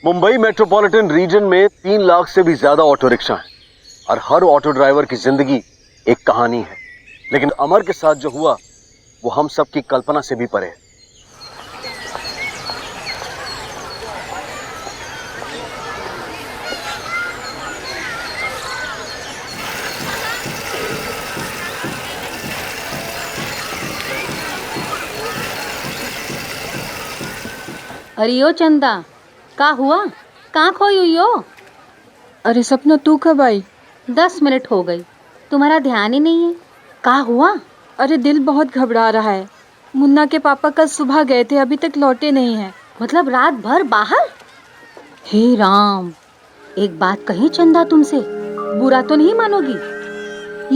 Mumbai metropolitan region में 3 लाख से भी ज्यादा ऑटो रिक्शा हैं और हर ऑटो ड्राइवर की जिंदगी एक कहानी है। लेकिन अमर के साथ जो हुआ वो हम सब की कल्पना से भी परे है। अरे ओ चंदा, का हुआ? कहाँ खोई हुई हो? अरे सपना, तू कब आई? 10 मिनट हो गई, तुम्हारा ध्यान ही नहीं है। का हुआ? अरे दिल बहुत घबरा रहा है। मुन्ना के पापा कल सुबह गए थे, अभी तक लौटे नहीं हैं। मतलब रात भर बाहर? हे राम, एक बात कही चंदा तुमसे, बुरा तो नहीं मानोगी?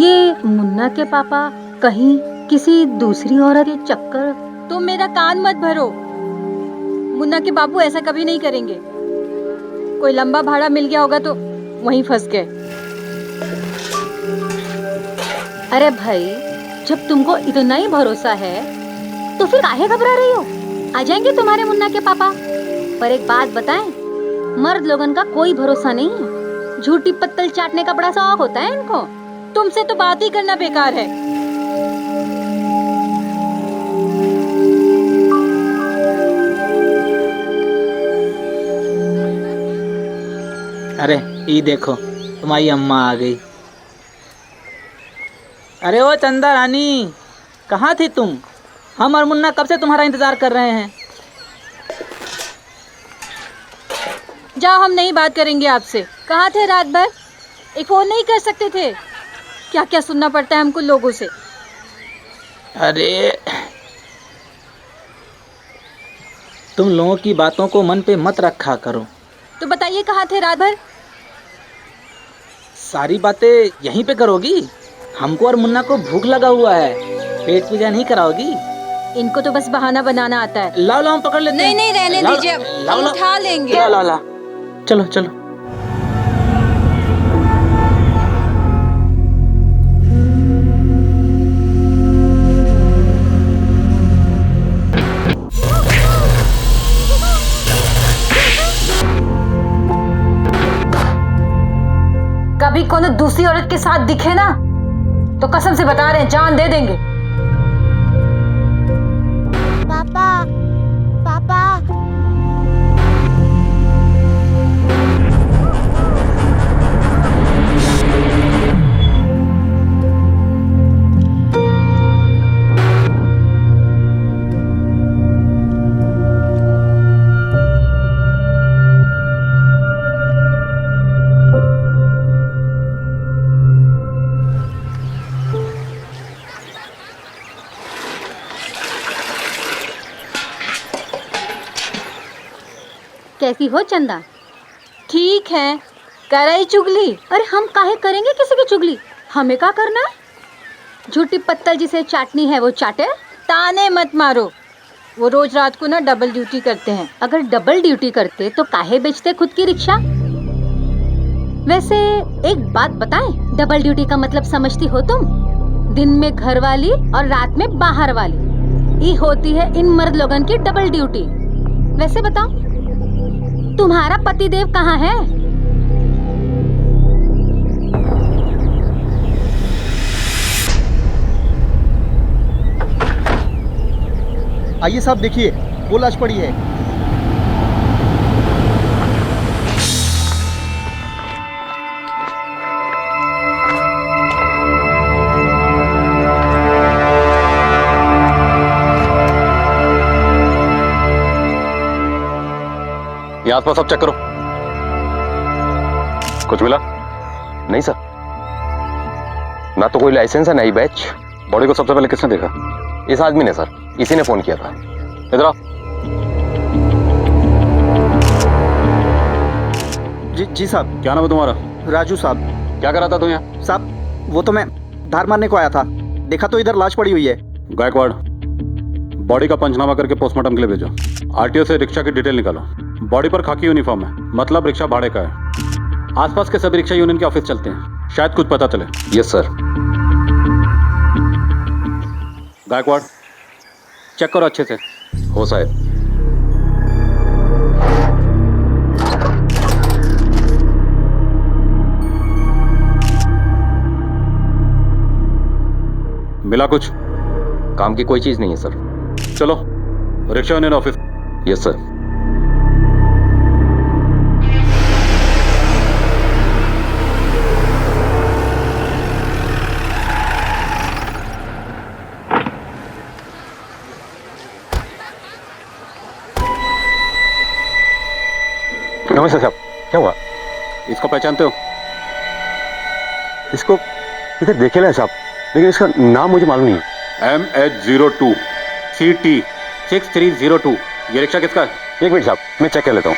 ये मुन्ना के पापा कहीं किसी दूसरी औरत के चक्कर? तुम मेरा कान मत भरो। मुन्ना के बापू ऐसा कभी नहीं करेंगे। कोई लंबा भाड़ा मिल गया होगा तो वहीं फंस गए। अरे भाई, जब तुमको इतना ही भरोसा है तो फिर काहे घबरा रही हो? आ जाएंगे तुम्हारे मुन्ना के पापा। पर एक बात बताएं, मर्द लोगन का कोई भरोसा नहीं है। झूठी पत्तल चाटने का बड़ा शौक होता है इनको। तुमसे तो बात ही करना बेकार है। अरे ये देखो, तुम्हारी अम्मा आ गई। अरे ओ चंदा रानी, कहाँ थी तुम? हम और मुन्ना कब से तुम्हारा इंतजार कर रहे हैं। जाओ, हम नहीं बात करेंगे आपसे। कहाँ थे रात भर? एक फोन नहीं कर सकते थे? क्या क्या सुनना पड़ता है हमको लोगों से। अरे तुम लोगों की बातों को मन पे मत रखा करो। तो बताइए, कहाँ थे रात भर? सारी बातें यहीं पे करोगी? हमको और मुन्ना को भूख लगा हुआ है, पेट पूजा नहीं कराओगी? इनको तो बस बहाना बनाना आता है। लाओ लाओ, हम पकड़ लेते हैं। नहीं, रहने दीजिए, हम उठा लेंगे। लाओ लाओ लाओ, चलो चलो। कभी कोनो दूसरी औरत के साथ दिखे ना तो कसम से बता रहे हैं, जान दे देंगे। पापा, पापा। कैसी हो चंदा? ठीक है, कराई चुगली। अरे हम काहे करेंगे किसी की चुगली? हमें क्या करना है? झूठी पत्तल जिसे चाटनी है वो चाटे। ताने मत मारो, वो रोज रात को ना डबल ड्यूटी करते हैं। अगर डबल ड्यूटी करते तो काहे बेचते खुद की रिक्शा? वैसे एक बात बताएं, डबल ड्यूटी का मतलब समझती हो तुम? दिन में घर वाली और रात में बाहर वाली, ये होती है इन मर्द लोगन की डबल ड्यूटी। वैसे बताओ, तुम्हारा पतिदेव कहाँ है? आइए साहब, देखिए वो लाश पड़ी है। ये आसपास सब चेक करो। कुछ मिला? नहीं सर, ना तो कोई लाइसेंस है ना ही बैच। बॉडी को सबसे पहले किसने देखा? इस आदमी ने सर, इसी ने फोन किया था। इधर आओ। जी साहब। क्या नाम है तुम्हारा? राजू साहब। क्या कर रहा था तू यहाँ? साहब वो तो मैं धार मारने को आया था, देखा तो इधर लाश पड़ी हुई है। गायकवाड़, बॉडी का पंचनामा करके पोस्टमार्टम के लिए भेजो। आरटीओ से रिक्शा की डिटेल निकालो। बॉडी पर खाकी यूनिफॉर्म है, मतलब रिक्शा भाड़े का है। आसपास के सभी रिक्शा यूनियन के ऑफिस चलते हैं, शायद कुछ पता चले। Yes sir. गायकवाड़, चेक करो अच्छे से। हो साहब। मिला कुछ? काम की कोई चीज नहीं है सर। चलो rickshaw union office. Yes sir. नमस्ते साहब, क्या हुआ? इसको पहचानते हो? इसको इधर देखे ना साहब, लेकिन इसका नाम मुझे मालूम नहीं है। MH02 CT 6302। ये रिक्शा किसका है? एक मिनट साहब, मैं चेक कर लेता हूँ।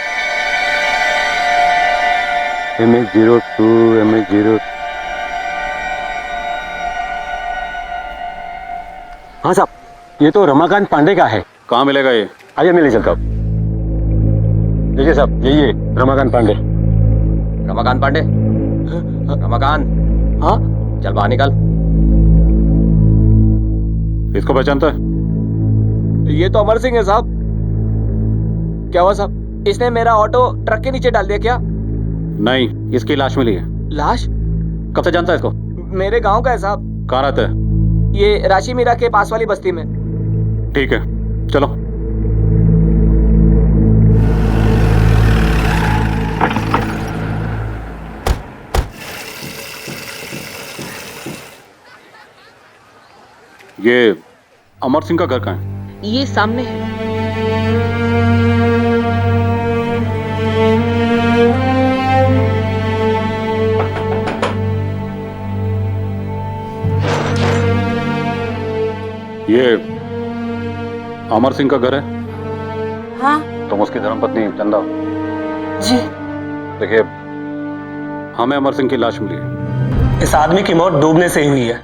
MH02 MH02। हाँ साहब, ये तो रमाकांत पांडे का है। कहाँ मिलेगा ये? आइए मैं ले चलता हूँ। देखिए साहब, यही है रमाकांत पांडे। रमाकांत पांडे? रमाकांत, हाँ चल बाहर निकल। इसको पहचानता है? ये तो अमर सिंह है साहब। क्या हुआ साहब? इसने मेरा ऑटो ट्रक के नीचे डाल दिया क्या? नहीं, इसकी लाश मिली है। लाश? कब से जानता है इसको? मेरे गांव का है साहब। कहाँ रहता है? ये राशि मीरा के पास वाली बस्ती में। ठीक है, चलो। ये अमर सिंह का घर कहाँ है? ये सामने है। ये अमर सिंह का घर है? हाँ तुम उसकी धर्मपत्नी चंदा? जी। देखिए, हमें अमर सिंह की लाश मिली है। इस आदमी की मौत डूबने से ही हुई है,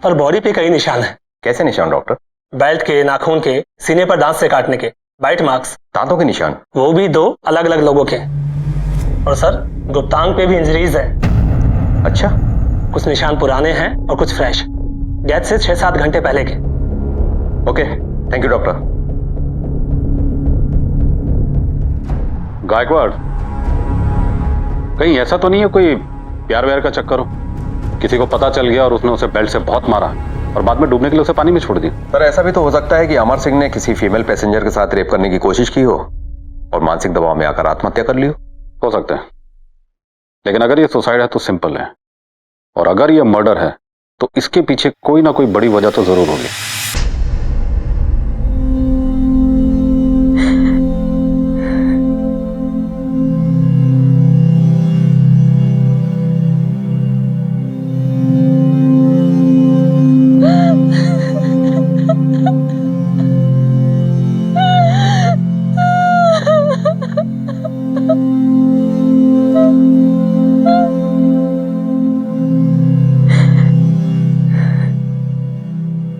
पर बॉडी पे कई निशान है। कैसे निशान डॉक्टर? बेल्ट के, नाखून के, सीने पर दांत से काटने के, बाइट मार्क्स। दांतों के निशान? वो भी 2 अलग अलग लोगों के। और सर, गुप्तांग पे भी इंजरीज है। अच्छा। कुछ निशान पुराने हैं और कुछ फ्रेश। डेथ से 6-7 घंटे पहले के। Okay, thank you doctor. Gaikwad, कहीं ऐसा तो नहीं है कोई प्यार व्यार का चक्कर हो? किसी को पता चल गया और उसने उसे बेल्ट से बहुत मारा और बाद में डूबने के लिए उसे पानी में छोड़ दिया। पर ऐसा भी तो हो सकता है कि अमर सिंह ने किसी फीमेल पैसेंजर के साथ रेप करने की कोशिश की हो और मानसिक दबाव में आकर आत्महत्या कर ली हो सकता है, लेकिन अगर ये सुसाइड है तो सिंपल है, और अगर ये मर्डर है तो इसके पीछे कोई ना कोई बड़ी वजह तो जरूर होगी।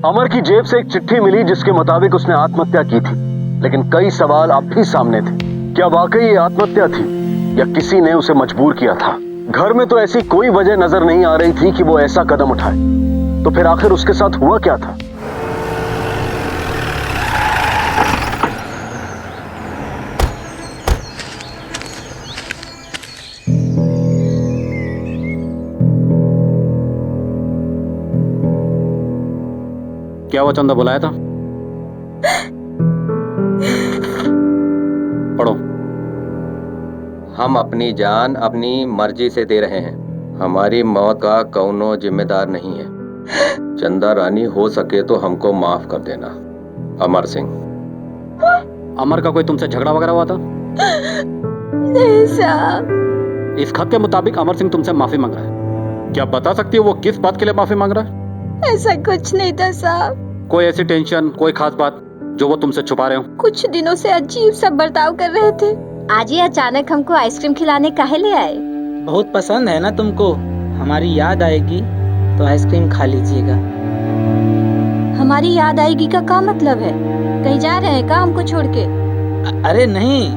अमर की जेब से एक चिट्ठी मिली जिसके मुताबिक उसने आत्महत्या की थी, लेकिन कई सवाल अब भी सामने थे। क्या वाकई ये आत्महत्या थी या किसी ने उसे मजबूर किया था? घर में तो ऐसी कोई वजह नजर नहीं आ रही थी कि वो ऐसा कदम उठाए, तो फिर आखिर उसके साथ हुआ क्या था? क्या वो चंदा बुलाया था? पढ़ो। हम अपनी जान अपनी मर्जी से दे रहे हैं। हमारी मौत का कौनो जिम्मेदार नहीं है। चंदा रानी, हो सके तो हमको माफ कर देना। अमर सिंह। अमर का कोई तुमसे झगड़ा वगैरह हुआ था? नहीं साहब। इस खत के मुताबिक अमर सिंह तुमसे माफी मांग रहा है। क्या बता सकती हो वो किस बात के लिए माफी मांग रहा है? ऐसा कुछ नहीं था साहब। कोई ऐसी टेंशन, कोई खास बात जो वो तुमसे छुपा रहे हो? कुछ दिनों से अजीब सा बर्ताव कर रहे थे। आज ही अचानक हमको आइसक्रीम खिलाने काहे ले आए? बहुत पसंद है ना तुमको, हमारी याद आएगी तो आइसक्रीम खा लीजिएगा। हमारी याद आएगी का क्या मतलब है? कहीं जा रहे हैं का हमको छोड़ के? अरे नहीं,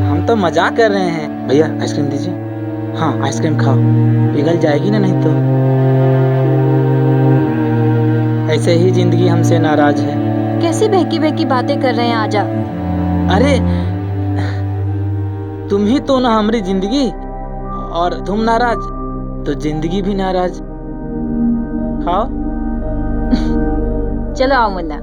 हम तो मजाक कर रहे हैं। भैया आइसक्रीम दीजिए। हाँ आइसक्रीम खाओ, पिघल जाएगी ना नहीं तो। ऐसे ही जिंदगी हमसे नाराज है। कैसी बहकी बहकी बातें कर रहे हैं आजा। अरे तुम ही तो ना हमारी जिंदगी, और तुम नाराज तो जिंदगी भी नाराज। खाओ। चलो आओ मुन्ना।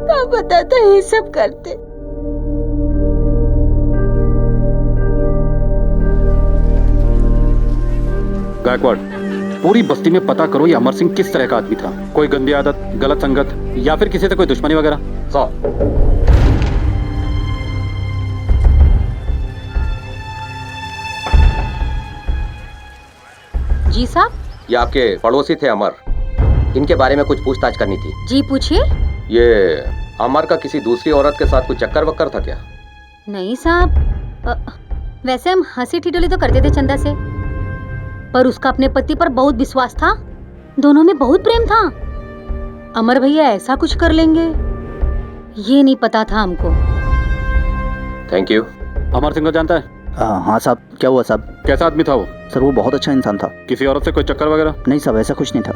क्या पता था ये सब करते। गायकवाड़, पूरी बस्ती में पता करो ये अमर सिंह किस तरह का आदमी था। कोई गंदी आदत, गलत संगत या फिर किसी से कोई दुश्मनी वगैरह? जी साहब। ये आपके पड़ोसी थे अमर, इनके बारे में कुछ पूछताछ करनी थी। जी पूछिए। ये अमर का किसी दूसरी औरत के साथ कुछ चक्कर वक्कर था क्या? नहीं साहब, वैसे हम हंसी ठिठोली तो करते थे चंदा से, पर उसका अपने पति पर बहुत विश्वास था, दोनों में बहुत प्रेम था। अमर भैया ऐसा कुछ कर लेंगे ये नहीं पता था हमको। Thank you. अमर सिंह को जानता है? हाँ साहब। क्या हुआ साहब? कैसा आदमी था वो? सर वो बहुत अच्छा इंसान था। किसी औरत से कोई चक्कर वगैरह? नहीं साहब, ऐसा कुछ नहीं था।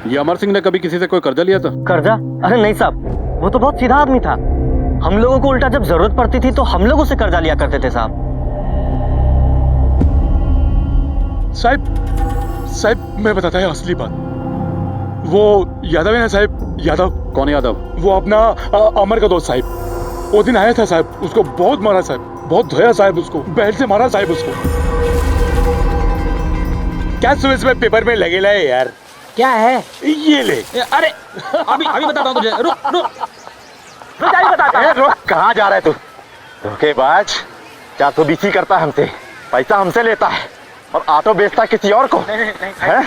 ये अमर सिंह ने कभी किसी से कोई कर्जा लिया था? कर्जा? अरे नहीं साहब, वो तो बहुत सीधा आदमी था। हम लोगों को उल्टा जब जरूरत पड़ती थी तो हम लोगों से कर्जा लिया करते थे साहब। साहब मैं बताता है असली बात। वो यादव है ना साहब, यादव। कौन यादव? वो अपना अमर का दोस्त साहब। वो दिन आया था साहब, उसको बहुत मारा साहब, बहुत धोया साहब, उसको बेल्ट से मारा साहब उसको। क्या सुबह पेपर में लगे लाए यार? क्या है? ये ले। अरे अभी बताता हूँ तुझे। रुक। कहाँ जा रहा है तू? धोखेबाज, 420 करता है हमसे, पैसा हमसे लेता है और ऑटो बेचता है किसी और को। है?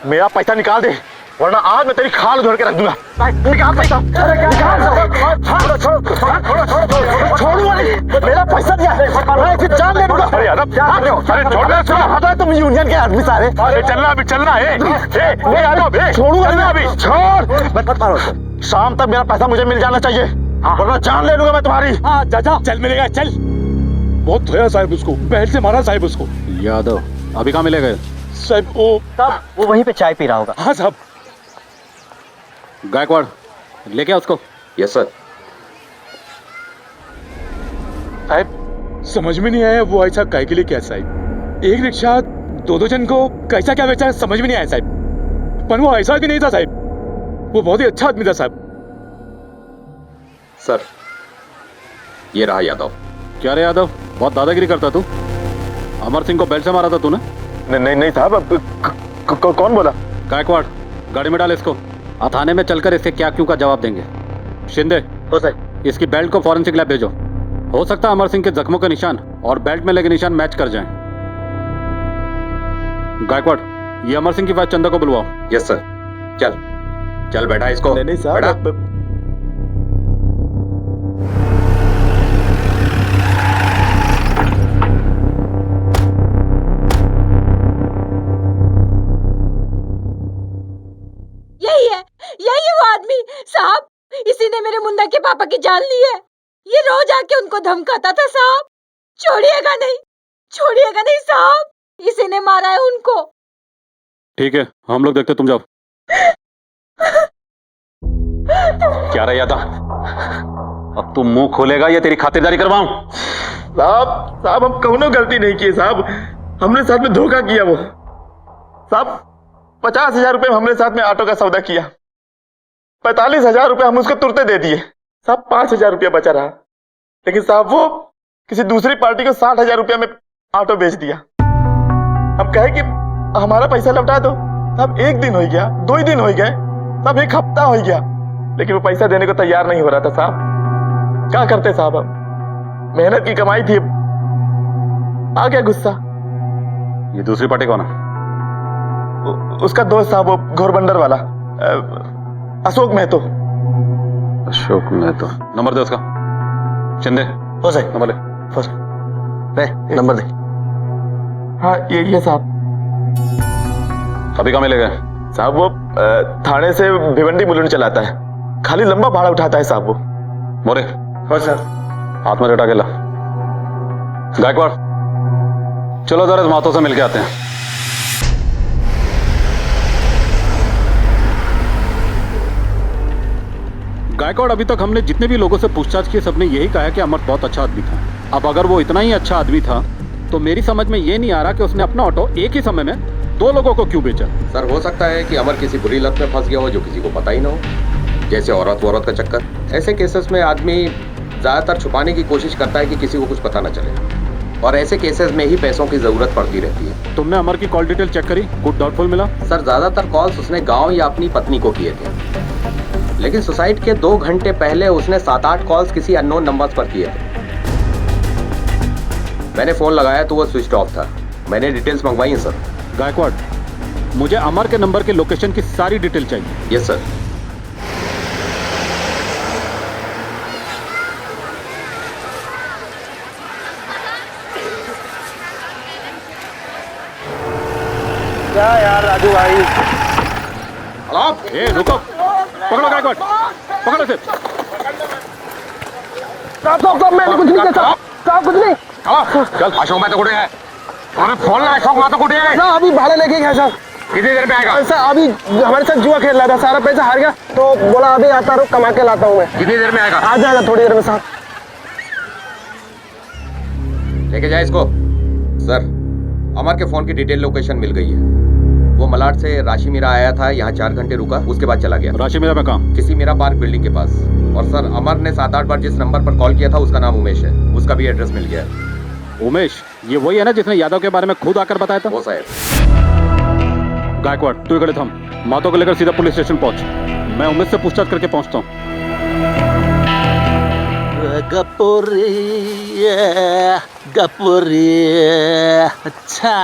मेरा पैसा निकाल दे वरना आज मैं तेरी खाल उधेड़ के रख दूंगा। निकाल पैसा। छोड़ूंगा नहीं, मेरा पैसा दिया है, मैं इसे जान ले दूंगा। अरे यादव, अरे तुम यूनियन के आदमी सारे। अरे चलना अभी, चलना है। छोड़ूंगा अभी, छोड़। मत मारो। शाम तक मेरा पैसा मुझे मिल जाना चाहिए वरना जान ले लूंगा मैं तुम्हारी। जा चल मिलेगा, चल। बहुत धोया साहब उसको, बेल्ट से मारा साहब उसको। यादव अभी कहाँ मिलेगा? साहब वो वहीं पे चाय पी रहा होगा। हाँ साहब। गायकवाड़ लेके आ उसको। Yes sir. साहब समझ में नहीं आया वो ऐसा काय के लिए क्या साहब। एक रिक्शा दो जन को कैसा क्या बेचा समझ में नहीं आया साहब। पर वो ऐसा भी नहीं था साहब, वो बहुत ही अच्छा आदमी था साहब। सर ये रहा यादव। क्या रे यादव, बहुत दादागिरी करता तू। अमर सिंह को बेल्ट से मारा था तूने? नहीं साहब। कौन बोला? गायकवाड़ गाड़ी में डाल इसको, थाने में चलकर इसके क्या क्यों का जवाब देंगे। शिंदे हो सर, इसकी बेल्ट को फॉरेंसिक लैब भेजो। हो सकता है अमर सिंह के जख्मों के निशान और बेल्ट में लगे निशान मैच कर जाएं। गायकवाड़ ये अमर सिंह की वाइफ चंदा को बुलवाओ। Yes sir. चल बैठा इसको। नहीं साहब। यही है वो आदमी साहब, इसी ने मेरे मुन्ना के पापा की जान ली है। ये रोज आके उनको धमकाता था साहब। छोड़िएगा नहीं साहब, इसी ने मारा है उनको। ठीक है हम लोग देखते, तुम जाओ। क्या रहा यादव, अब तू मुंह खोलेगा या तेरी खातिरदारी करवाऊं? साहब हम कौनो गलती नहीं की साहब, हमने साथ में धोखा किया। वो साहब 50,000 रुपए हमने साथ में ऑटो का सौदा किया, 45,000 रुपए हम उसको तुरते दे दिए साहब। 5,000 रुपया बचा रहा, लेकिन साहब वो किसी दूसरी पार्टी को 60,000 रुपया में ऑटो बेच दिया। हम कहे कि हमारा पैसा लौटा दो साहब। 1 दिन हो गया, 2 दिन हो गए साहब, 1 हफ्ता हो गया, लेकिन वो पैसा देने को तैयार नहीं हो रहा था साहब। क्या करते साहब, हम मेहनत की कमाई थी, आ गया गुस्सा। ये दूसरी पार्टी कौन है? उसका दोस्त साहब, वो घोरबंदर वाला अशोक महतो। अशोक महतो, नंबर दे उसका। शिंदे हो सर, नंबर ले। नंबर दे। हाँ ये साहब। अभी कहाँ मिलेगा? साहब वो थाने से भिवंडी मुलुंड चलाता है, खाली लंबा भाड़ा उठाता है साहब वो। मोरे। हो सर। हाथ में लटा के ला। गायकवाड़, चलो जरा इस मातों से मिलके आते हैं। गायकवाड़, अभी तक हमने जितने भी लोगों से पूछताछ की सबने यही कहा है कि अमर बहुत अच्छा आदमी था। अब अगर वो इतना ही अच्छा आदमी था तो मेरी समझ में ये नहीं आ रहा कि उसने अपना ऑटो एक ही समय में 2 लोगों को क्यों बेचा। सर, हो सकता है कि अमर किसी बुरी लत में फंस गया हो जो किसी को पता ही ना हो, जैसे औरत का चक्कर। ऐसे केसेस में आदमी ज्यादातर छुपाने की कोशिश करता है कि किसी को कुछ पता न चले, और ऐसे केसेस में ही पैसों की जरूरत पड़ती रहती है। तुमने अमर की कॉल डिटेल चेक करी? कुछ डाउटफुल मिला? सर, ज्यादातर कॉल्स उसने गांव या अपनी पत्नी को किए थे, लेकिन सुसाइड के 2 घंटे पहले उसने 7-8 कॉल्स किसी अननोन नंबर्स पर किए थे। मैंने फोन लगाया तो वो स्विच ऑफ था। मैंने डिटेल्स मंगवाई हैं सर। गायकवाड़, मुझे अमर के नंबर के लोकेशन की सारी डिटेल चाहिए। Yes sir. क्या यार राजू भाई। ए, रुको, पकड़ो गायकवाड़, पकड़ो इसे। साहब मैंने कुछ नहीं किया साहब, कुछ नहीं। चल, अशोक मैं तो कुटे है। अरे फोन लगा, अशोक मैं तो कुटे है। साहब अभी भाड़े लेके गया साहब। कितनी देर में आएगा? सर अभी हमारे साथ जुआ खेल रहा था, सारा पैसा हार गया तो बोला अभी आता हूँ, कमा के लाता हूँ मैं। कितनी देर में आएगा? आ जाएगा थोड़ी देर में साहब। लेके जाए इसको। सर, अमर के फोन की डिटेल लोकेशन मिल गई है। वो मलाड से राशि मीरा आया था, यहाँ 4 घंटे रुका, उसके बाद चला गया। राशि मीरा में कहाँ? किसी मीरा पार्क बिल्डिंग के पास। और सर, अमर ने 7-8 बार जिस नंबर पर कॉल किया था उसका नाम उमेश है, उसका भी एड्रेस मिल गया है। उमेश, ये वही है ना जिसने यादव के बारे में खुद आकर बताया था? वो साहब। गायकवाड़, तू इकड़े थम, मातो को लेकर सीधा पुलिस स्टेशन पहुंच। मैं उमेश से पूछताछ करके पहुंचता हूँ। गपुरी, अच्छा।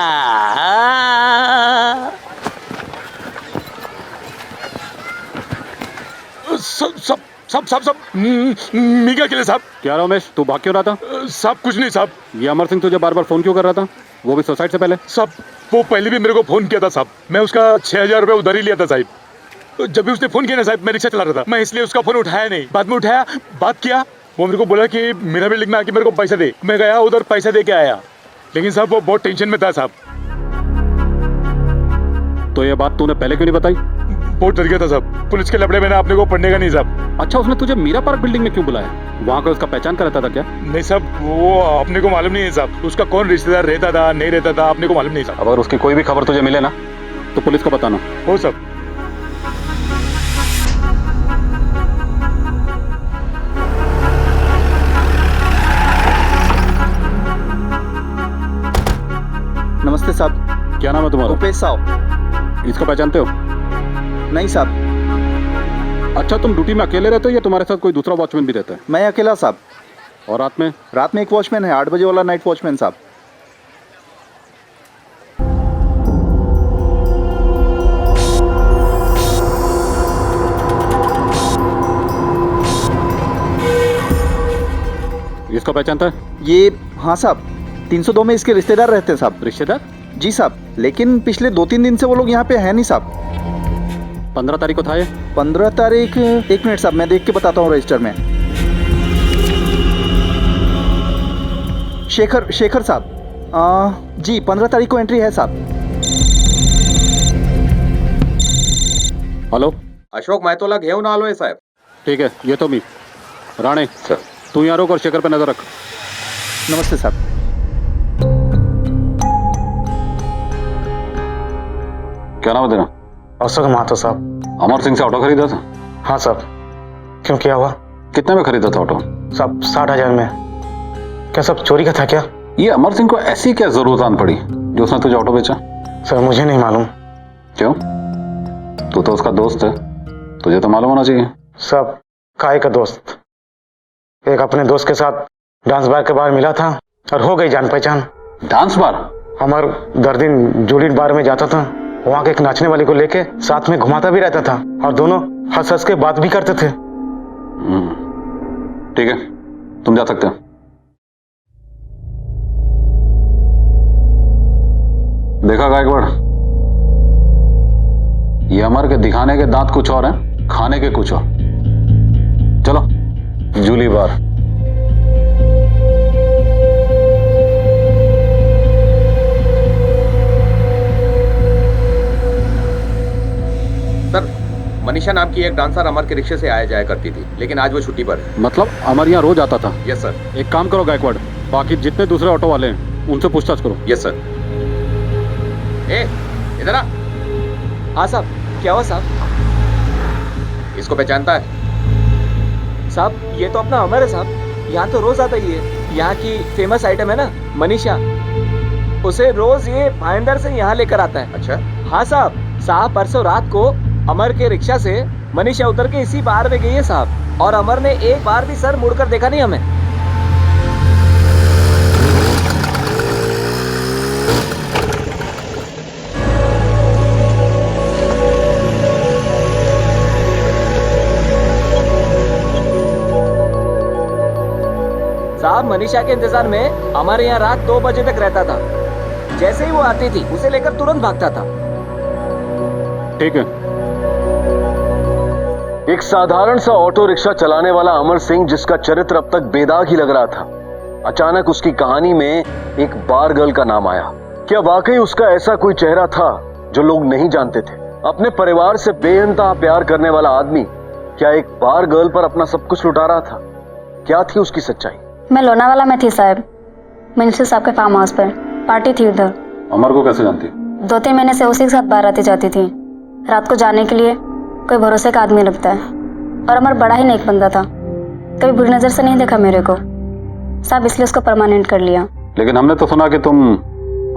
सब मीगा के लिए साहब। क्या रमेश, तू भाग क्यों रहा था? साहब कुछ नहीं साहब। ये अमर सिंह तुझे बार बार फोन क्यों कर रहा था, वो भी सुसाइड से पहले? साहब वो पहले भी मेरे को फोन किया था साहब, मैं उसका 6,000 रुपये उधार ही लिया था साहब। जब भी उसने फोन किया ना साहब, मैं रिक्शा चला रहा था, मैं इसलिए उसका फोन उठाया नहीं। बाद में उठाया, बात किया, वो मेरे को बोला कि मेरा बिल्डिंग में आके मेरे को पैसा दे। मैं गया उधर, पैसा दे के आया, लेकिन साहब वो बहुत टेंशन में था साहब। तो ये बात तूने पहले क्यों नहीं बताई? बहुत डर गया था साहब, पुलिस के लपड़े में ना अपने को पढ़ने का नहीं साहब। अच्छा, उसने तुझे मीरा पार्क बिल्डिंग में क्यों बुलाया? वहाँ का उसका पहचान का रहता था क्या? नहीं साहब, वो अपने को मालूम नहीं है साहब, उसका कौन रिश्तेदार रहता था नहीं रहता था अपने को मालूम नहीं साहब। अगर उसकी कोई भी खबर तुझे मिले ना तो पुलिस को बताना। हो साहब। नमस्ते साहब। क्या नाम है तुम्हारा? रुपेश साहब। इसको पहचानते हो? नहीं साहब। अच्छा, तुम ड्यूटी में अकेले रहते हो या तुम्हारे साथ कोई दूसरा वॉचमैन भी रहता है? मैं अकेला साहब। और रात में? रात में एक वॉचमैन है, 8 बजे वाला नाइट वॉचमैन साहब। इसको पहचानता है? ये हाँ साहब, 302 में इसके रिश्तेदार रहते हैं साहब। रिश्तेदार? जी साहब, लेकिन पिछले 2-3 दिन से वो लोग यहाँ पे है नहीं साहब। 15 तारीख को था ये? 15 तारीख, 1 मिनट साहब, मैं देख के बताता हूँ रजिस्टर में। शेखर साहब। जी 15 तारीख को एंट्री है साहब। हेलो, अशोक मायतोला घेऊन आलोय साहेब। ठीक है, ये तो मी राणे सर। तू यहाँ रुक और शेखर पे नजर रख। नमस्ते साहब। क्या नाम है तेरा? अशोक महतो साहब। अमर सिंह से ऑटो खरीदा था? हाँ साहब। क्यों, क्या हुआ? कितने में खरीदा था ऑटो? साहब 60,000 में। क्या सब चोरी का था क्या? ये अमर सिंह को ऐसी क्या जरूरत आन पड़ी जो उसने तुझे ऑटो बेचा? सर मुझे नहीं मालूम। क्यों? तू तो उसका दोस्त है, तुझे तो मालूम होना चाहिए। सब काय का दोस्त, एक अपने दोस्त के साथ डांस बार के बाहर मिला था और हो गई जान पहचान। Dance bar? हमार दर दिन जूलियट बार में जाता था, वहाँ के एक नाचने वाली को लेके साथ में घुमाता भी रहता था और दोनों हंस हंस के बात भी करते थे। ठीक है, तुम जा सकते हो। देखा गायकवाड़, ये अमर के दिखाने के दांत कुछ और हैं, खाने के कुछ और। चलो जूली बार। मनीषा नाम की एक डांसर अमर के रिक्शे से आया जाया करती थी, लेकिन आज वो छुट्टी पर है। मतलब अमर यहाँ रोज आता था? Yes sir. एक काम करो गायकवाड़, बाकी जितने दूसरे ऑटो वाले हैं उनसे पूछताछ करो। Yes sir. ए इधर आ। हाँ साहब। क्या हुआ साहब? इसको पहचानता है? साहब ये तो अपना अमर है साहब, यहाँ तो रोज आता ही है। यहाँ की फेमस आइटम है ना मनीषा, उसे रोज ये भाईंदर से यहाँ लेकर आता है। अच्छा। हाँ साहब। साहब परसों रात को अमर के रिक्शा से मनीषा उतर के इसी बार में गई है साहब, और अमर ने एक बार भी सर मुड़कर देखा नहीं हमें। साहब मनीषा के इंतजार में अमर यहाँ रात 2 बजे तक रहता था। जैसे ही वो आती थी उसे लेकर तुरंत भागता था। ठीक है। एक साधारण सा ऑटो रिक्शा चलाने वाला अमर सिंह, जिसका चरित्र अब तक बेदाग ही लग रहा था, अचानक उसकी कहानी में एक बार गर्ल का नाम आया। क्या वाकई उसका ऐसा कोई चेहरा था जो लोग नहीं जानते थे? अपने परिवार से बेइंतहा प्यार करने वाला आदमी क्या एक बार गर्ल पर अपना सब कुछ लुटा रहा था? क्या थी उसकी सच्चाई? मैं लोनावाला में थी साहब, मिनिस्टर साहब के फार्म हाउस पर पार्टी थी उधर। अमर को कैसे जानती? 2-3 महीने से उसी के साथ बाहर आती जाती थी। रात को जाने के लिए कोई भरोसे का आदमी लगता है, और अमर बड़ा ही नेक बंदा था, कभी बुरी नजर से नहीं देखा मेरे को साहब, इसलिए उसको परमानेंट कर लिया। लेकिन हमने तो सुना कि तुम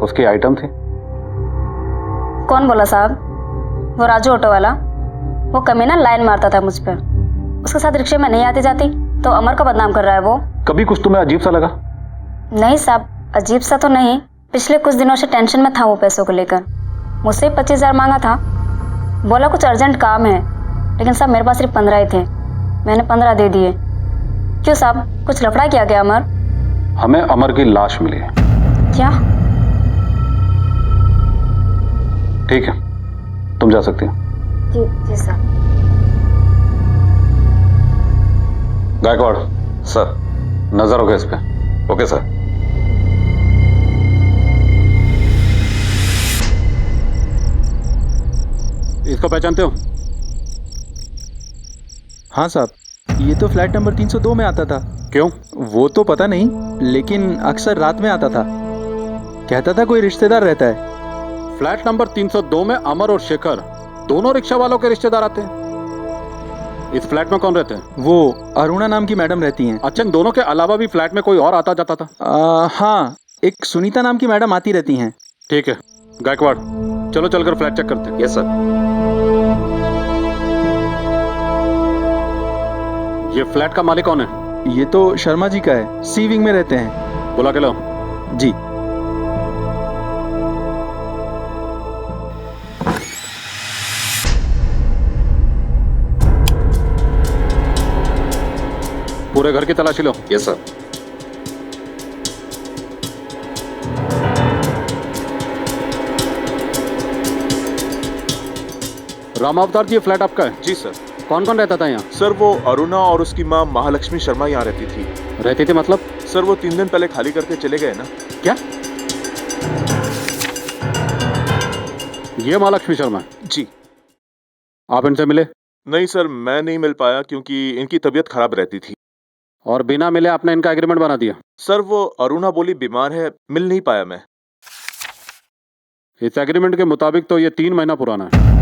उसकी आइटम थी। कौन बोला साहब? वो राजू ऑटो वाला, वो कमीना लाइन मारता था मुझ पर। उसके साथ रिक्शे में नहीं आती जाती तो अमर को बदनाम कर रहा है वो। कभी कुछ तुम्हें अजीब सा लगा? नहीं साहब, अजीब सा तो नहीं, पिछले कुछ दिनों से टेंशन में था वो पैसों को लेकर। मुझसे 25,000 मांगा था, बोला कुछ अर्जेंट काम है, लेकिन साहब मेरे पास सिर्फ 15 ही थे, मैंने 15 दे दिए। क्यों साहब, कुछ लफड़ा किया गया अमर? हमें अमर की लाश मिली है। क्या? ठीक है, तुम जा सकती हो। जी साहब। गायकवाड़ सर। नजर होगा इस पे। Okay sir. इसको पहचानते हो? हाँ साहब, ये तो फ्लैट नंबर 302 में आता था। क्यों? वो तो पता नहीं, लेकिन अक्सर रात में आता था। कहता था कोई रिश्तेदार रहता है। फ्लैट नंबर 302 में अमर और शेखर दोनों रिक्शा वालों के रिश्तेदार आते हैं। इस फ्लैट में कौन रहते हैं? वो अरुणा नाम की मैडम रहती हैं। अच्छा, इन दोनों के अलावा भी फ्लैट में कोई और आता जाता था? हाँ, एक सुनीता नाम की मैडम आती रहती हैं। ठीक है गायकवाड़, चलो चलकर फ्लैट चेक करते हैं। Yes sir. ये फ्लैट का मालिक कौन है? ये तो शर्मा जी का है, सी विंग में रहते हैं। बुला के लो। जी। पूरे घर की तलाशी लो। Yes sir. राम अवतार जी, ये फ्लैट आपका है? जी सर। कौन कौन रहता था यहाँ? सर वो अरुणा और उसकी माँ महालक्ष्मी शर्मा यहाँ रहती थी। रहती थी मतलब? सर वो 3 दिन पहले खाली करके चले गए ना। क्या? ये महालक्ष्मी शर्मा? जी। आप इनसे मिले? नहीं सर, मैं नहीं मिल पाया क्योंकि इनकी तबीयत खराब रहती थी। और बिना मिले आपने इनका एग्रीमेंट बना दिया? सर वो अरुणा बोली बीमार है, मिल नहीं पाया मैं। इस एग्रीमेंट के मुताबिक तो ये 3 महीना पुराना है।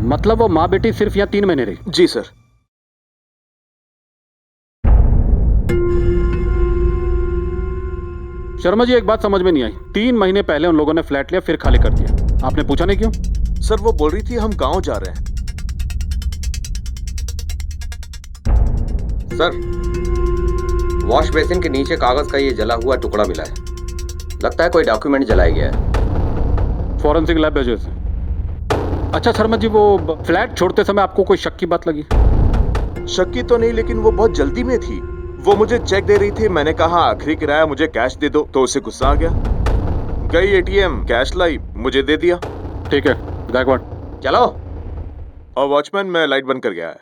मतलब वो माँ बेटी सिर्फ यहाँ 3 महीने रही? जी सर। शर्मा जी, एक बात समझ में नहीं आई। 3 महीने पहले उन लोगों ने फ्लैट लिया, फिर खाली कर दिया, आपने पूछा नहीं क्यों? सर वो बोल रही थी हम गांव जा रहे हैं। सर, वॉश बेसिन के नीचे कागज का ये जला हुआ टुकड़ा मिला है, लगता है कोई डॉक्यूमेंट जलाया गया है। फॉरेंसिक लैब भेजो इसे। अच्छा शर्मा जी, वो फ्लैट छोड़ते समय आपको कोई शक की बात लगी? शक्की तो नहीं, लेकिन वो बहुत जल्दी में थी। वो मुझे चेक दे रही थी, मैंने कहा आखिरी किराया मुझे कैश दे दो, तो उसे गुस्सा आ गया। गई एटीएम, कैश लाई, मुझे दे दिया। ठीक है गायकवाड़, चलो। और वॉचमैन, मैं लाइट बंद कर गया है।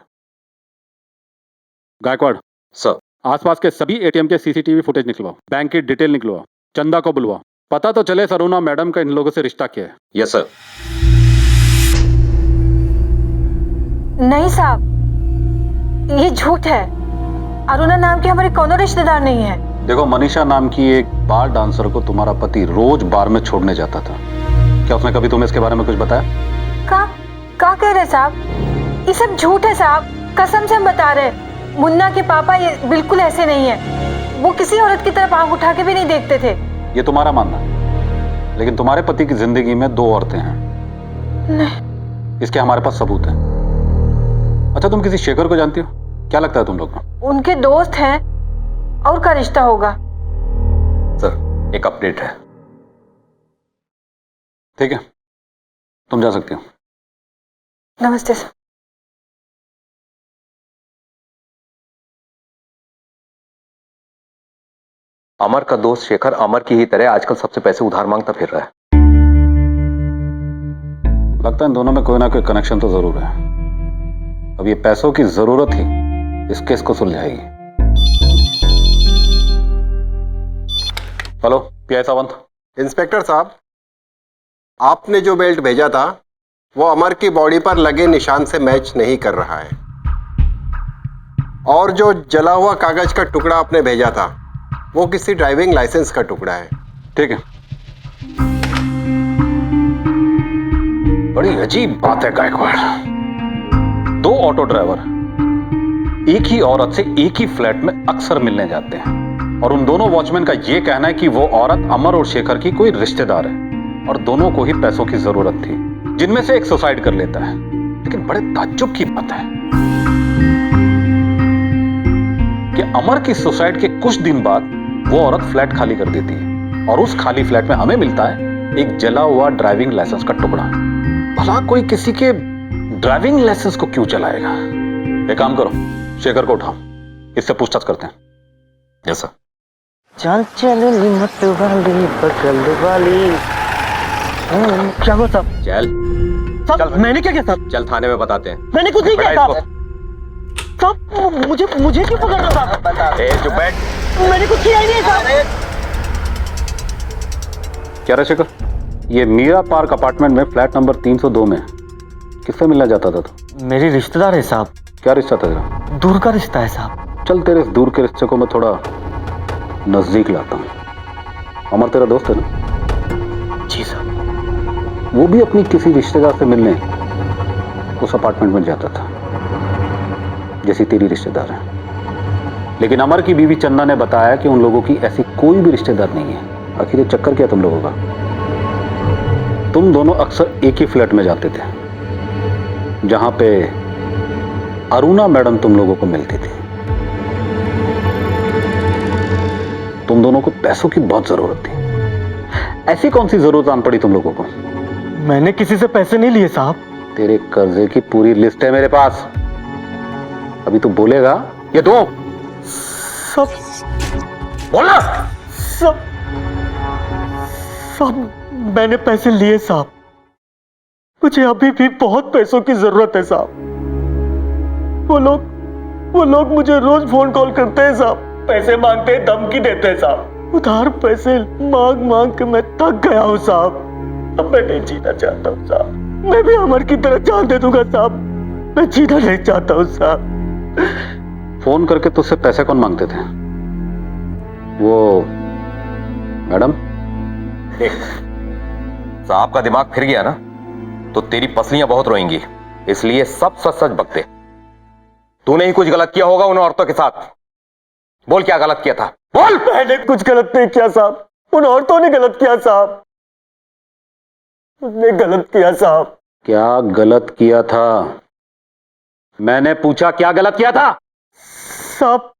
गायकवाड़ सर। आसपास के सभी एटीएम के सीसीटीवी फुटेज निकलवाओ, बैंक की डिटेल निकलवाओ, चंदा को बुलवाओ, पता तो चले अरुणा मैडम का इन लोगों से रिश्ता क्या है। Yes sir. नहीं साहब, ये झूठ है। अरुणा नाम की हमारी कोनो रिश्तेदार नहीं है। देखो, मनीषा नाम की एक बार डांसर को तुम्हारा पति रोज बार में छोड़ने जाता था। क्या उसने कभी तुम्हें इसके बारे में कुछ बताया? का कह रहे साहब? ये सब झूठ है साहब, कसम से हम बता रहे। मुन्ना के पापा ये बिल्कुल ऐसे नहीं है। वो किसी औरत की तरफ आंख उठा के भी नहीं देखते थे। ये तुम्हारा मानना है, लेकिन तुम्हारे पति की जिंदगी में 2 औरतें हैं। नहीं। इसके हमारे पास सबूत है। अच्छा, तुम किसी शेखर को जानती हो? क्या लगता है तुम लोग को? उनके दोस्त हैं, और का रिश्ता होगा। सर, एक अपडेट है। ठीक है, तुम जा सकते हो। नमस्ते सर। अमर का दोस्त शेखर अमर की ही तरह आजकल सबसे पैसे उधार मांगता फिर रहा है। लगता है इन दोनों में कोई ना कोई कनेक्शन तो जरूर है। अब ये पैसों की जरूरत ही इस केस को सुलझाएगी। Hello, PI Sawant. इंस्पेक्टर साहब, आपने जो बेल्ट भेजा था वो अमर की बॉडी पर लगे निशान से मैच नहीं कर रहा है, और जो जला हुआ कागज का टुकड़ा आपने भेजा था वो किसी ड्राइविंग लाइसेंस का टुकड़ा है। ठीक है। बड़ी अजीब बात है गायकवाड़। 2 ऑटो ड्राइवर एक ही औरत से एक ही फ्लैट में अक्सर मिलने जाते हैं, और उन दोनों वॉचमैन का यह कहना है कि वो औरत अमर और शेखर की कोई रिश्तेदार है, और दोनों को ही पैसों की जरूरत थी, जिनमें से एक सुसाइड कर लेता है। लेकिन बड़े ताज्जुब की बात है कि अमर की सुसाइड के कुछ दिन बाद वो औरत फ्लैट खाली कर देती है, और उस खाली फ्लैट में हमें मिलता है एक जला हुआ ड्राइविंग लाइसेंस का टुकड़ा। भला कोई किसी के ड्राइविंग लाइसेंस को क्यों चलाएगा? एक काम करो, शेखर को उठाओ, इससे पूछताछ करते हैं। Yes sir. चल चल मत वाली बगल वाली। क्या हुआ साहब? चल, मैंने क्या किया साहब? चल थाने में बताते हैं। मैंने कुछ नहीं किया साहब। साहब, मुझे क्यों पकड़ रहे हो साहब? चुप बैठ। मैंने कुछ किया ही नहीं साहब। क्या रे शेखर, ये मीरा पार्क अपार्टमेंट में फ्लैट नंबर 302 में किससे मिलना चाहता था तू? मेरी रिश्तेदार है साहब। क्या रिश्ता था तेरा? दूर का रिश्ता है साहब। चल, तेरे इस दूर के रिश्ते को मैं थोड़ा नजदीक लाता हूं। अमर तेरा दोस्त है ना? जी साहब। वो भी अपनी किसी रिश्तेदार से मिलने उस अपार्टमेंट में जाता था, जैसी तेरी रिश्तेदार है। लेकिन अमर की बीवी चंदा ने बताया कि उन लोगों की ऐसी कोई भी रिश्तेदार नहीं है। आखिर ये चक्कर क्या तुम लोगों का? तुम दोनों अक्सर एक ही फ्लैट में जाते थे, जहां पे अरुणा मैडम तुम लोगों को मिलती थी। तुम दोनों को पैसों की बहुत जरूरत थी। ऐसी कौन सी जरूरत आन पड़ी तुम लोगों को? मैंने किसी से पैसे नहीं लिए साहब। तेरे कर्जे की पूरी लिस्ट है मेरे पास। अभी तू बोलेगा ये दो। सब बोलना। सब मैंने पैसे लिए साहब। मुझे अभी भी बहुत पैसों की जरूरत है साहब। वो लोग मुझे रोज फोन कॉल करते हैं साहब, पैसे मांगते हैं, धमकी देते हैं साहब। उधार पैसे मांग मांग के मैं थक गया हूँ साहब। अब मैं नहीं जीना चाहता हूँ साहब। मैं भी अमर की तरह जान दे दूंगा साहब। मैं जीना नहीं चाहता हूँ साहब। फोन करके तुझसे पैसे कौन मांगते थे? वो मैडम? साहब का दिमाग फिर गया ना तो तेरी पसलियां बहुत रोएंगी, इसलिए सब सच सच बकते। तूने ही कुछ गलत किया होगा उन औरतों के साथ। बोल क्या गलत किया था? बोल। मैंने कुछ गलत नहीं किया साहब। उन औरतों ने गलत किया साहब। उसने गलत किया साहब। क्या गलत किया था? मैंने पूछा क्या गलत किया था? साहब,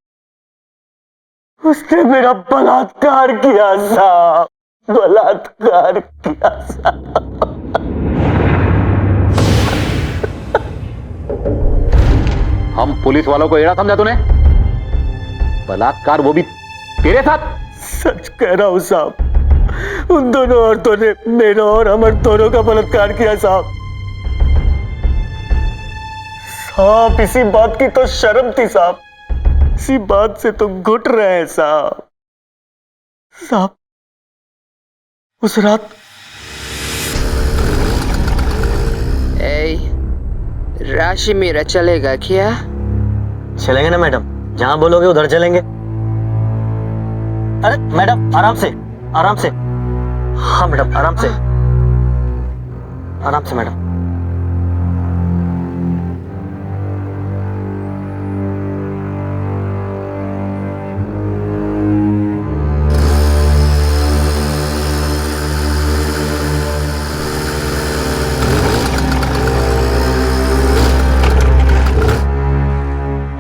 उसने मेरा बलात्कार किया साहब। बलात्कार किया साहब। हम पुलिस वालों को एड़ा समझा तूने? बलात्कार, वो भी तेरे साथ? सच कह रहा हूं साहब। उन दोनों औरतों ने मेरा और अमर दोनों का बलात्कार किया साहब। साहब, इसी बात की तो शर्म थी साहब। इसी बात से तो घुट रहे हैं साहब। साहब, उस रात काशी मेरा चलेगा क्या? चलेंगे ना मैडम, जहाँ बोलोगे उधर चलेंगे। अरे मैडम आराम से, आराम से। हाँ मैडम आराम से, आराम से मैडम।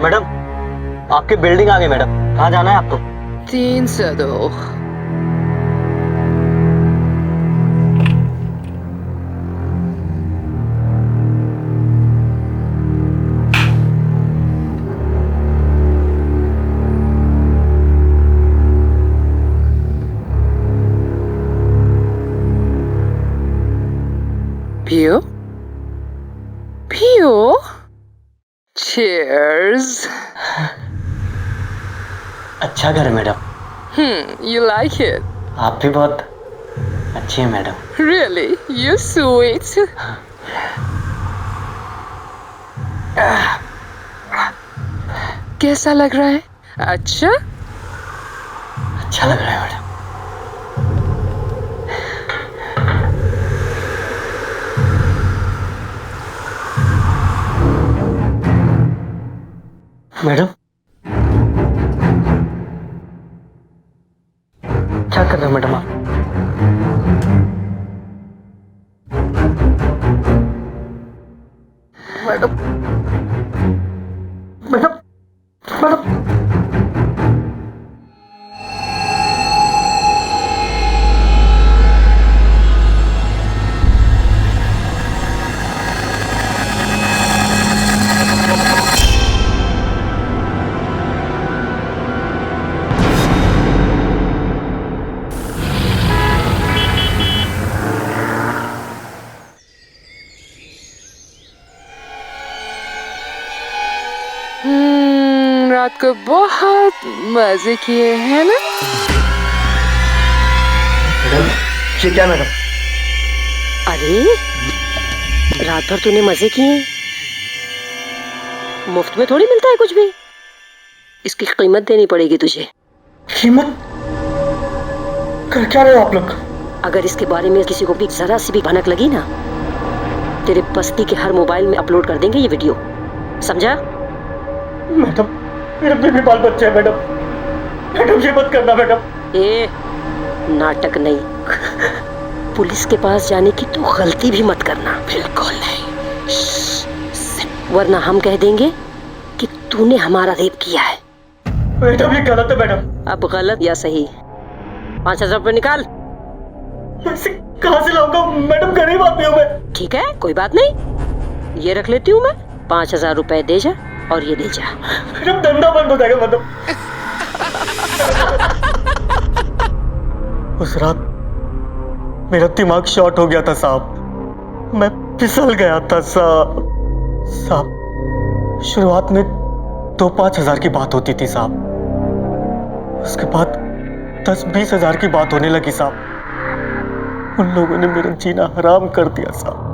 मैडम आपकी बिल्डिंग आ गई मैडम, कहाँ जाना है आपको? 302। पियो पियो। Cheers. अच्छा घर है मैडम। You like it? आप भी बहुत अच्छी हैं मैडम। Really? You sweet. कैसा लग रहा है? अच्छा? अच्छा लग रहा है मैडम। मैडम क्या कर रहे हो मैडम आप? मैडम मैडम मैडम रात को बहुत मजे किए हैं ना? ये क्या मैडम? अरे रात भर तूने मजे किए, मुफ्त में थोड़ी मिलता है कुछ भी। इसकी कीमत देनी पड़ेगी तुझे। कीमत? कर क्या रहे हो आप लोग? अगर इसके बारे में किसी को भी जरा सी भी भनक लगी ना, तेरे बस्ती के हर मोबाइल में अपलोड कर देंगे ये वीडियो, समझा? मैडम मेरे भी बाल बच्चे हैं मैडम, मैडम ये मत करना मैडम। ए नाटक नहीं, पुलिस के पास जाने की तो गलती भी मत करना। बिल्कुल नहीं, वरना हम कह देंगे कि तूने हमारा रेप किया है। मैडम ये गलत है मैडम। अब गलत या सही, 5,000 रुपए निकाल। पैसे कहाँ से लाऊंगा मैडम, गरीब आदमी हूँ मैं। ठीक है कोई बात नहीं, ये रख लेती हूँ मैं। 5,000 रुपए दे जा और ये ले जा। मैडम धंधा बंद हो जाएगा मैडम। उस रात मेरा दिमाग शॉर्ट हो गया था साहब, मैं फिसल गया था साहब। शुरुआत में 2-5 हजार की बात होती थी साहब, उसके बाद 10-20 हजार की बात होने लगी साहब। उन लोगों ने मेरा जीना हराम कर दिया साहब।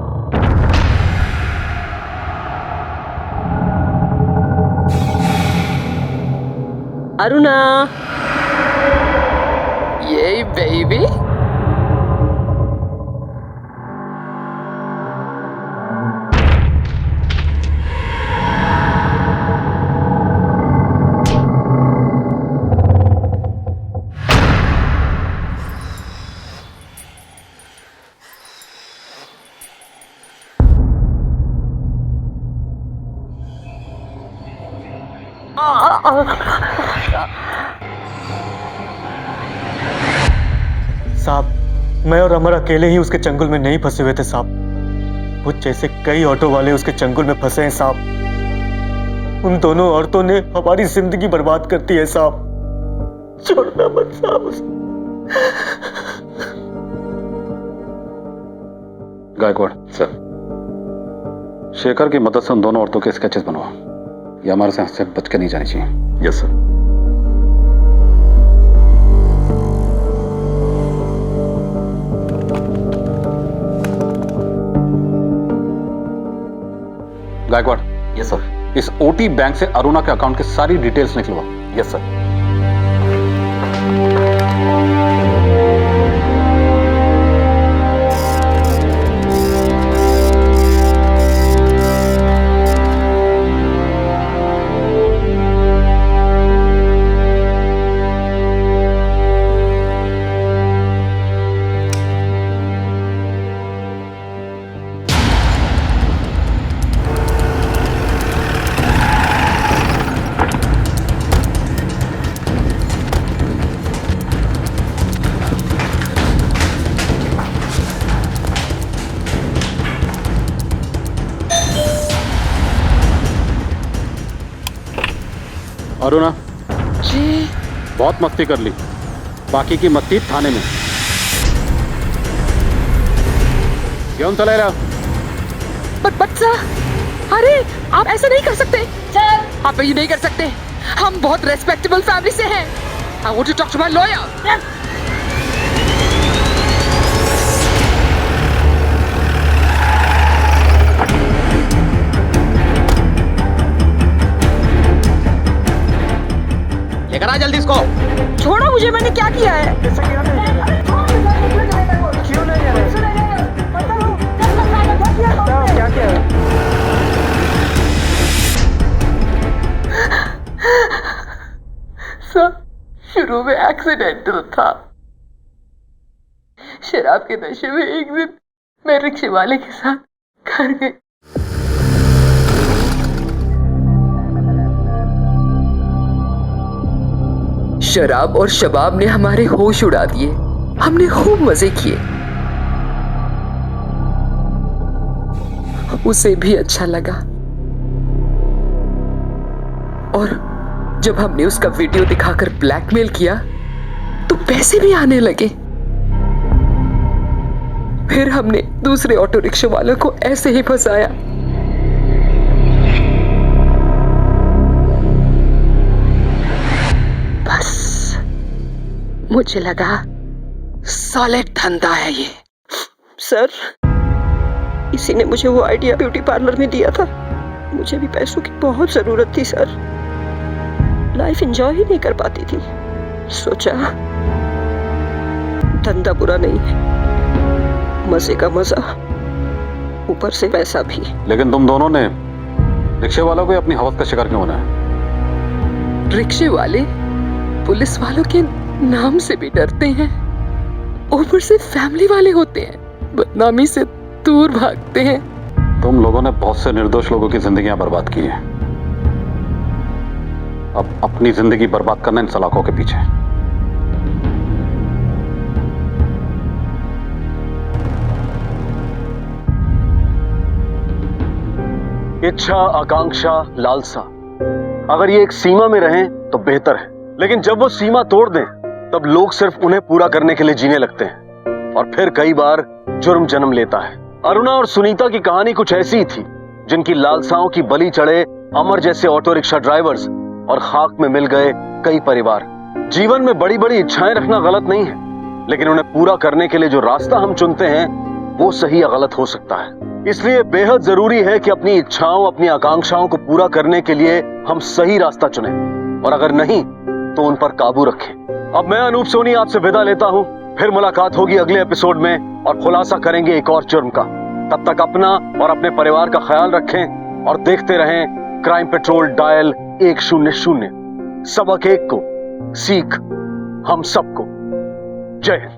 अरुणा, ये बेबी। साहब मैं और अमर अकेले ही उसके चंगुल में नहीं फंसे हुए थे साहब, वो जैसे कई ऑटो वाले उसके चंगुल में फंसे हैं साहब। उन दोनों औरतों ने हमारी जिंदगी बर्बाद कर दी है साहब, छोड़ना मत साहब उसे। गायकवाड़ सर, शेखर की मदद से उन दोनों औरतों के स्केचेस बनवा, ये हमारे से बच के नहीं जानी चाहिए। Yes sir. Gaikwad, yes sir. इस ओटी बैंक से अरुणा के अकाउंट की सारी डिटेल्स निकलवा। Yes sir. अरुणा, जी बहुत मस्ती कर ली, बाकी की मस्ती थाने में। क्यों चला रहा? बच्चा, अरे आप ऐसा नहीं कर सकते सर, आप ये नहीं कर सकते। हम बहुत रेस्पेक्टेबल फैमिली से हैं। I want to talk to my lawyer. लेकर आ जल्दी इसको। छोड़ो मुझे, मैंने क्या किया है? क्या किया है? सर, शुरू में एक्सीडेंटल था। शराब के नशे में एक दिन मैं रिक्शे वाले के साथ घर गई। शराब और शबाब ने हमारे होश उड़ा दिए। हमने खूब मजे किए। उसे भी अच्छा लगा। और जब हमने उसका वीडियो दिखाकर ब्लैकमेल किया तो पैसे भी आने लगे। फिर हमने दूसरे ऑटो रिक्शा वालों को ऐसे ही फंसाया। बस मुझे लगा सॉलिड धंधा है ये। सर, इसी ने मुझे वो आइडिया ब्यूटी पार्लर में दिया था। मुझे भी पैसों की बहुत जरूरत थी सर। लाइफ एंजॉय ही नहीं कर पाती थी। सोचा धंधा बुरा नहीं है, मजे का मजा, ऊपर से पैसा भी। लेकिन तुम दोनों ने रिक्शे वालों को अपनी हवस का शिकार क्यों बनाया? रिक्शे वाले पुलिस वालों के नाम से भी डरते हैं, ऊपर से फैमिली वाले होते हैं, बदनामी से दूर भागते हैं। तुम लोगों ने बहुत से निर्दोष लोगों की जिंदगियां बर्बाद की हैं। अब अपनी जिंदगी बर्बाद करना इन सलाखों के पीछे। इच्छा, आकांक्षा, लालसा, अगर ये एक सीमा में रहें तो बेहतर है। लेकिन जब वो सीमा तोड़ दें तब लोग सिर्फ उन्हें पूरा करने के लिए जीने लगते हैं और फिर कई बार जुर्म जन्म लेता है। अरुणा और सुनीता की कहानी कुछ ऐसी ही थी, जिनकी लालसाओं की बलि चढ़े अमर जैसे ऑटो रिक्शा ड्राइवर्स और खाक में मिल गए कई परिवार। जीवन में बड़ी बड़ी इच्छाएं रखना गलत नहीं है, लेकिन उन्हें पूरा करने के लिए जो रास्ता हम चुनते हैं वो सही या गलत हो सकता है। इसलिए बेहद जरूरी है कि अपनी इच्छाओं, अपनी आकांक्षाओं को पूरा करने के लिए हम सही रास्ता चुनें, और अगर नहीं तो उन पर काबू रखें। अब मैं अनूप सोनी आपसे विदा लेता हूं। फिर मुलाकात होगी अगले एपिसोड में और खुलासा करेंगे एक और जुर्म का। तब तक अपना और अपने परिवार का ख्याल रखें और देखते रहें क्राइम पेट्रोल डायल 100। सबक एक को, सीख हम सबको। जय हिंद।